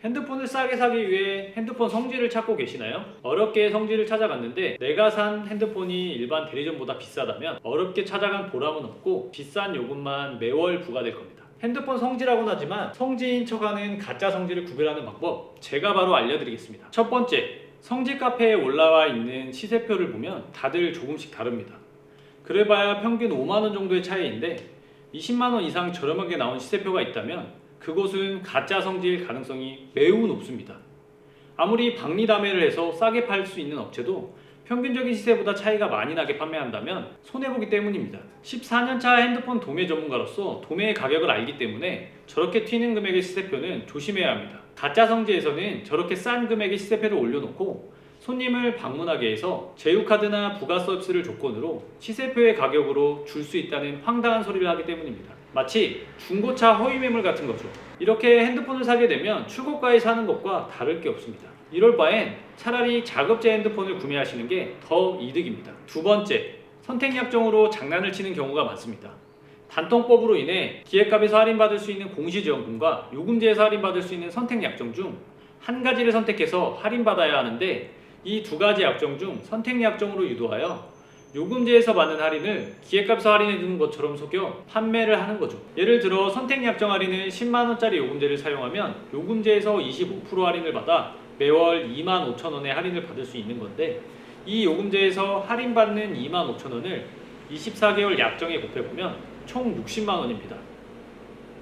핸드폰을 싸게 사기 위해 핸드폰 성질을 찾고 계시나요? 어렵게 성질을 찾아갔는데 내가 산 핸드폰이 일반 대리점보다 비싸다면 어렵게 찾아간 보람은 없고 비싼 요금만 매월 부과될 겁니다. 핸드폰 성질하곤 하지만 성질인 척하는 가짜 성질을 구별하는 방법 제가 바로 알려드리겠습니다. 첫 번째, 성질 카페에 올라와 있는 시세표를 보면 다들 조금씩 다릅니다. 그래봐야 평균 5만원 정도의 차이인데 20만원 이상 저렴하게 나온 시세표가 있다면 그곳은 가짜 성질 가능성이 매우 높습니다. 아무리 박리담회를 해서 싸게 팔 수 있는 업체도 평균적인 시세보다 차이가 많이 나게 판매한다면 손해보기 때문입니다. 14년차 핸드폰 도매 전문가로서 도매의 가격을 알기 때문에 저렇게 튀는 금액의 시세표는 조심해야 합니다. 가짜 성지에서는 저렇게 싼 금액의 시세표를 올려놓고 손님을 방문하게 해서 제휴카드나 부가 서비스를 조건으로 시세표의 가격으로 줄 수 있다는 황당한 소리를 하기 때문입니다. 마치 중고차 허위 매물 같은 거죠. 이렇게 핸드폰을 사게 되면 출고가에 사는 것과 다를 게 없습니다. 이럴 바엔 차라리 자급제 핸드폰을 구매하시는 게 더 이득입니다. 두 번째, 선택 약정으로 장난을 치는 경우가 많습니다. 단통법으로 인해 기획값에서 할인받을 수 있는 공시지원금과 요금제에서 할인받을 수 있는 선택 약정 중 한 가지를 선택해서 할인받아야 하는데 이 두 가지 약정 중 선택 약정으로 유도하여 요금제에서 받는 할인을 기획값에서 할인해주는 것처럼 속여 판매를 하는 거죠. 예를 들어 선택 약정 할인은 10만원짜리 요금제를 사용하면 요금제에서 25% 할인을 받아 매월 25,000원의 할인을 받을 수 있는 건데 이 요금제에서 할인받는 25,000원을 24개월 약정에 곱해보면 총 60만원입니다.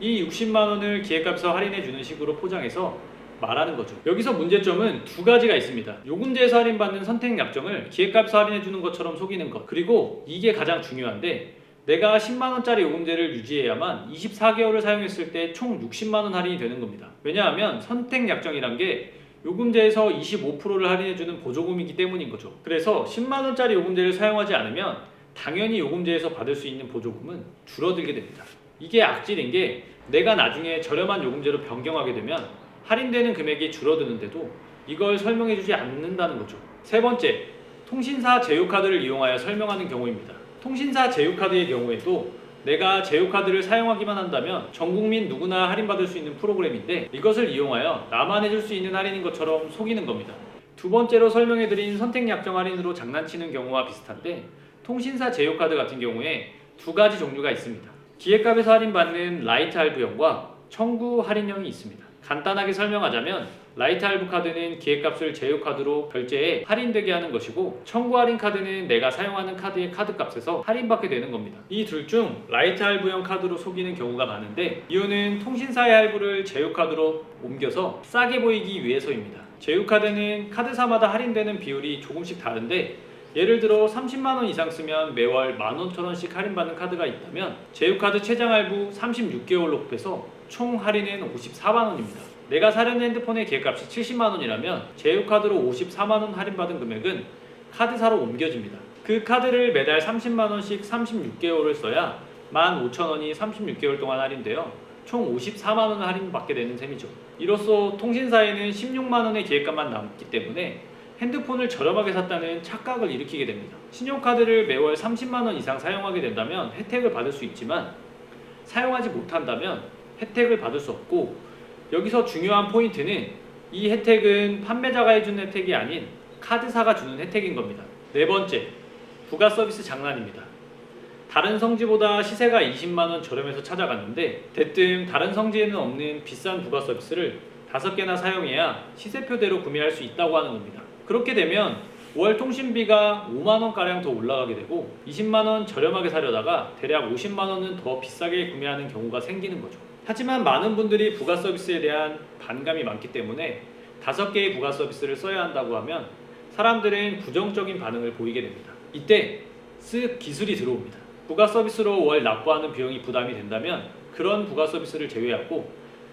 이 60만원을 기획값에서 할인해주는 식으로 포장해서 말하는 거죠. 여기서 문제점은 두 가지가 있습니다. 요금제에서 할인받는 선택 약정을 기획값에서 할인해주는 것처럼 속이는 것, 그리고 이게 가장 중요한데 내가 10만원짜리 요금제를 유지해야만 24개월을 사용했을 때 총 60만원 할인이 되는 겁니다. 왜냐하면 선택 약정이란 게 요금제에서 25%를 할인해주는 보조금이기 때문인 거죠. 그래서 10만원짜리 요금제를 사용하지 않으면 당연히 요금제에서 받을 수 있는 보조금은 줄어들게 됩니다. 이게 악질인 게 내가 나중에 저렴한 요금제로 변경하게 되면 할인되는 금액이 줄어드는데도 이걸 설명해주지 않는다는 거죠. 세 번째, 통신사 제휴카드를 이용하여 설명하는 경우입니다. 통신사 제휴카드의 경우에도 내가 제휴카드를 사용하기만 한다면 전국민 누구나 할인받을 수 있는 프로그램인데 이것을 이용하여 나만 해줄 수 있는 할인인 것처럼 속이는 겁니다. 두 번째로 설명해드린 선택약정 할인으로 장난치는 경우와 비슷한데 통신사 제휴카드 같은 경우에 두 가지 종류가 있습니다. 기획값에서 할인받는 라이트 할부형과 청구 할인형이 있습니다. 간단하게 설명하자면 라이트 할부 카드는 기획값을 제휴카드로 결제해 할인되게 하는 것이고 청구 할인 카드는 내가 사용하는 카드의 카드값에서 할인받게 되는 겁니다. 이 둘 중 라이트 할부형 카드로 속이는 경우가 많은데 이유는 통신사의 할부를 제휴카드로 옮겨서 싸게 보이기 위해서입니다. 제휴카드는 카드사마다 할인되는 비율이 조금씩 다른데 예를 들어 30만원 이상 쓰면 매월 15,000원씩 할인받는 카드가 있다면 제휴카드 최장 할부 36개월로 곱해서 총 할인은 54만원입니다. 내가 사려는 핸드폰의 기획값이 70만원이라면 제휴카드로 54만원 할인받은 금액은 카드사로 옮겨집니다. 그 카드를 매달 30만원씩 36개월을 써야 15,000원이 36개월 동안 할인되어 총 54만원 할인받게 되는 셈이죠. 이로써 통신사에는 16만원의 기획값만 남기 때문에 핸드폰을 저렴하게 샀다는 착각을 일으키게 됩니다. 신용카드를 매월 30만원 이상 사용하게 된다면 혜택을 받을 수 있지만 사용하지 못한다면 혜택을 받을 수 없고 여기서 중요한 포인트는 이 혜택은 판매자가 해주는 혜택이 아닌 카드사가 주는 혜택인 겁니다. 네 번째, 부가 서비스 장난입니다. 다른 성지보다 시세가 20만원 저렴해서 찾아갔는데 대뜸 다른 성지에는 없는 비싼 부가 서비스를 5개나 사용해야 시세표대로 구매할 수 있다고 하는 겁니다. 그렇게 되면 월 통신비가 5만원가량 더 올라가게 되고 20만원 저렴하게 사려다가 대략 50만원은 더 비싸게 구매하는 경우가 생기는 거죠. 하지만 많은 분들이 부가 서비스에 대한 반감이 많기 때문에 5개의 부가 서비스를 써야 한다고 하면 사람들은 부정적인 반응을 보이게 됩니다. 이때 쓱 기술이 들어옵니다. 부가 서비스로 월 납부하는 비용이 부담이 된다면 그런 부가 서비스를 제외하고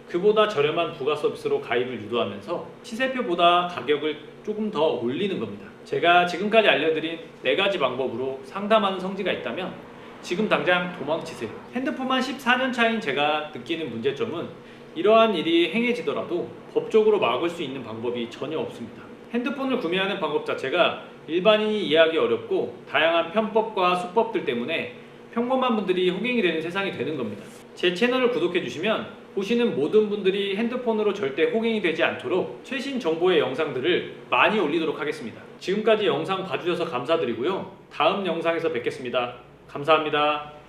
그보다 저렴한 부가 서비스로 가입을 유도하면서 시세표보다 가격을 조금 더 올리는 겁니다. 제가 지금까지 알려드린 4가지 방법으로 상담하는 성지가 있다면 지금 당장 도망치세요. 핸드폰만 14년 차인 제가 느끼는 문제점은 이러한 일이 행해지더라도 법적으로 막을 수 있는 방법이 전혀 없습니다. 핸드폰을 구매하는 방법 자체가 일반인이 이해하기 어렵고 다양한 편법과 수법들 때문에 평범한 분들이 호갱이 되는 세상이 되는 겁니다. 제 채널을 구독해 주시면 보시는 모든 분들이 핸드폰으로 절대 호갱이 되지 않도록 최신 정보의 영상들을 많이 올리도록 하겠습니다. 지금까지 영상 봐주셔서 감사드리고요. 다음 영상에서 뵙겠습니다. 감사합니다.